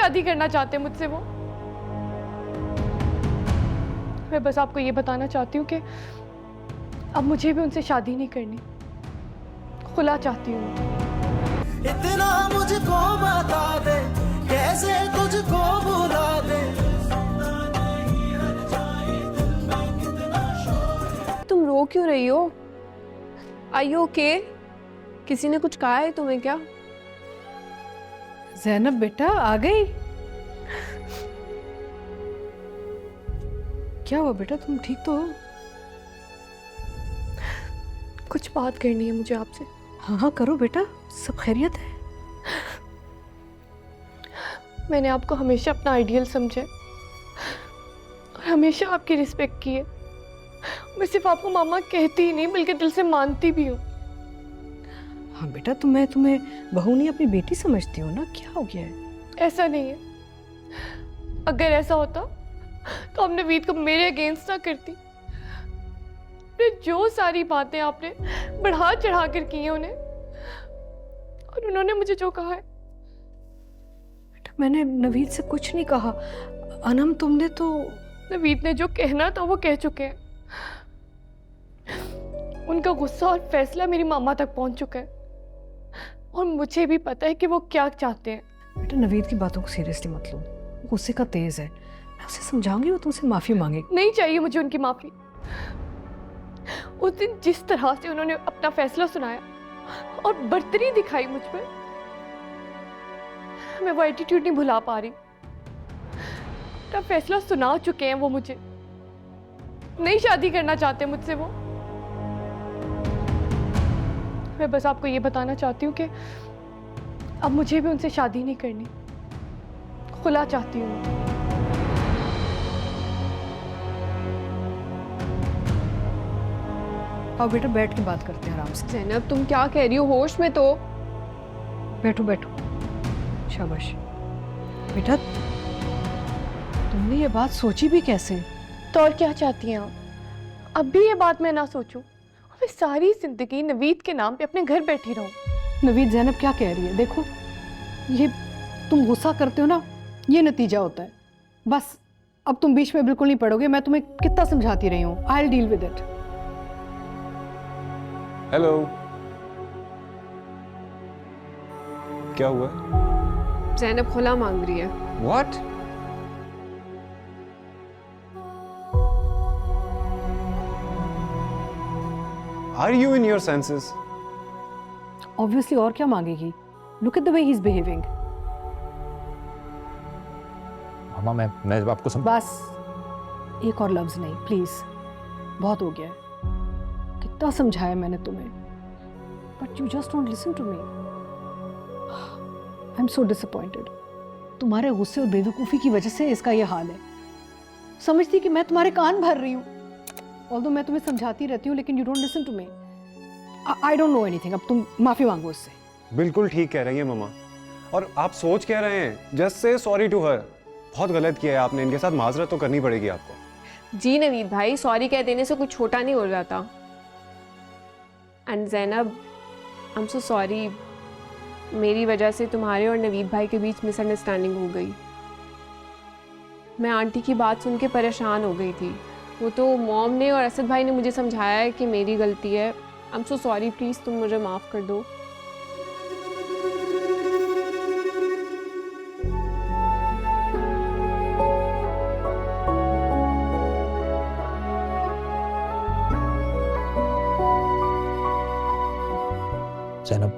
शादी करना चाहते मुझसे वो। मैं बस आपको ये बताना चाहती हूँ कि अब मुझे भी उनसे शादी नहीं करनी, खुला चाहती हूँ। इतना मुझको बता दे, कैसे तुझको भुला दे। तुम रो क्यों रही हो? Are you okay? किसी ने कुछ कहा है तुम्हें क्या? ज़ैनब बेटा आ गई? क्या हुआ बेटा, तुम ठीक तो हो? कुछ बात करनी है मुझे आपसे। हाँ हाँ करो बेटा, सब खैरियत है? मैंने आपको हमेशा अपना आइडियल समझा है और हमेशा आपकी रिस्पेक्ट की है। मैं सिर्फ आपको मामा कहती ही नहीं बल्कि दिल से मानती भी हूँ। हाँ बेटा, मैं तुम्हें बहू नहीं अपनी बेटी समझती हूँ ना। क्या हो गया है? ऐसा नहीं है, अगर ऐसा होता तो आप नवीद को मेरे अगेंस्ट ना करती। जो सारी बातें आपने बढ़ा चढ़ा कर की हैं उन्हें, और उन्होंने मुझे जो कहा है। बेटा मैंने नवीद से कुछ नहीं कहा। अनम तुमने तो नवीद ने जो कहना था वो कह चुके हैं। उनका गुस्सा और फैसला मेरी मामा तक पहुंच चुका है और मुझे भी पता है कि वो क्या चाहते हैं। बेटा नवीद की बातों को सीरियसली मत लो, वो गुस्से का तेज है। मैं उसे समझाऊंगी, वो तुमसे माफी मांगेगी। नहीं चाहिए मुझे उनकी माफी। उस दिन जिस तरह से उन्होंने अपना फैसला सुनाया और बर्तरी दिखाई मुझ पर, मैं वो एटीट्यूड नहीं भुला पा रही। अपना फैसला सुना चुके हैं वो, मुझे नहीं शादी करना चाहते मुझसे वो। मैं बस आपको ये बताना चाहती हूँ कि अब मुझे भी उनसे शादी नहीं करनी, खुला चाहती हूँ। आओ बेटा बैठ के बात करते हैं आराम से। ज़ैनब तुम क्या कह रही हो? होश में तो। बैठो बैठो, शाबाश बेटा। तुमने ये बात सोची भी कैसे? तो और क्या चाहती हैं आप? अब भी ये बात मैं ना सोचूं और मैं सारी जिंदगी नवीद के नाम पे अपने घर बैठी रहूं। नवीद ज़ैनब क्या कह रही है देखो, ये तुम गुस्सा करते हो ना, ये नतीजा होता है। बस अब तुम बीच में बिल्कुल नहीं पड़ोगे। मैं तुम्हें कितना समझाती रही हूँ। I will deal with it. Hello, क्या हुआ? ज़ैनब खुला मांग रही है। What? Are you in your senses? Obviously, और क्या मांगेगी? Look at the way he is behaving. मामा मैं आपको बस एक और लफ्ज नहीं प्लीज, बहुत हो गया है। कितना समझाया मैंने तुम्हें, but you just don't listen to me. I am so disappointed. तुम्हारे गुस्से और बेवकूफ़ी की वजह से इसका ये हाल है। समझती कि मैं तुम्हारे कान भर रही हूँ, ऑल्दो मैं तुम्हें समझाती रहती हूँ, लेकिन you don't listen to me. I don't know anything. अब तुम माफी मांगो उससे। बिल्कुल ठीक कह रही है मामा। और आप सोच क्या रहे हैं? Just say sorry to her. बहुत गलत किया है आपने, इनके साथ माजरत तो करनी पड़ेगी आपको। जी नवीद भाई, सॉरी कह देने से कुछ छोटा नहीं हो जाता। And Zainab I am so sorry, मेरी वजह से तुम्हारे और नवीद भाई के बीच मिसअंडरस्टैंडिंग हो गई। मैं आंटी की बात सुन के परेशान हो गई थी। वो तो मॉम ने और असद भाई ने मुझे समझाया है कि मेरी गलती है। आई एम सो सॉरी, प्लीज़ तुम मुझे माफ़ कर दो। ज़ैनब,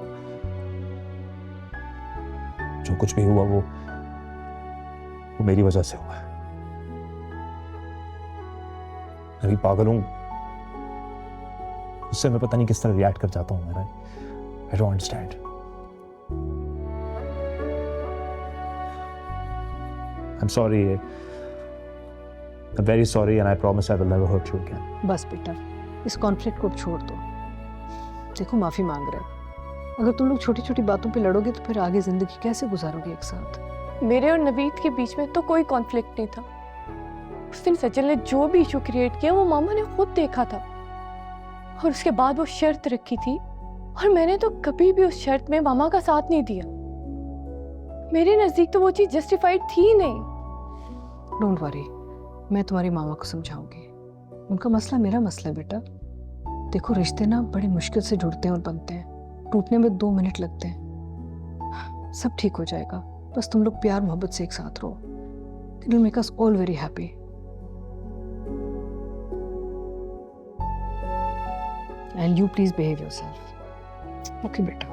जो कुछ भी हुआ वो मेरी वजह से हुआ है। मैं भी पागल हूं, उससे मैं पता नहीं किस तरह रिएक्ट कर जाता हूं। मेरा I don't understand. I am sorry, I am very sorry and I promise I will never hurt you again. बस बेटा, इस कॉन्फ्लिक्ट को अब छोड़ दो। देखो माफी मांग रहे हैं। अगर तुम लोग छोटी छोटी बातों पे लड़ोगे तो फिर आगे जिंदगी कैसे गुजारोगे एक साथ? मेरे और नवीद के बीच में तो कोई कॉन्फ्लिक्ट नहीं था। उस दिन सजल ने जो भी इशू क्रिएट किया वो मामा ने खुद देखा था, और उसके बाद वो शर्त रखी थी और मैंने तो कभी भी उस शर्त में मामा का साथ नहीं दिया। मेरे नज़दीक तो वो चीज़ जस्टिफाइड थी ही नहीं। डोंट वरी, मैं तुम्हारी मामा को समझाऊंगी। उनका मसला मेरा मसला है बेटा। देखो रिश्ते ना बड़ी मुश्किल से जुड़ते हैं और बनते हैं, टूटने में 2 मिनट लगते हैं। सब ठीक हो जाएगा, बस तुम लोग प्यार मोहब्बत से एक साथ रहो। It will make us all very happy. And you please behave yourself. Okay बेटा।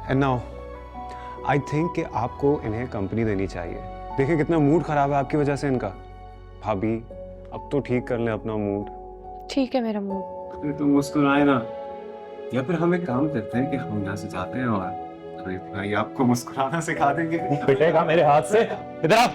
एंड नाउ आई थिंक कि आपको इन्हें कंपनी देनी चाहिए। देखिए कितना मूड खराब है आपकी वजह से इनका। भाभी अब तो ठीक कर लें अपना मूड। ठीक है मेरा मूड। अरे तुम मुस्कुराए ना, या फिर हम एक काम करते हैं कि हम यहाँ से जाते हैं और भाई आपको मुस्कुराना सिखा देंगे। पिटेगा मेरे हाथ से। इधर आ।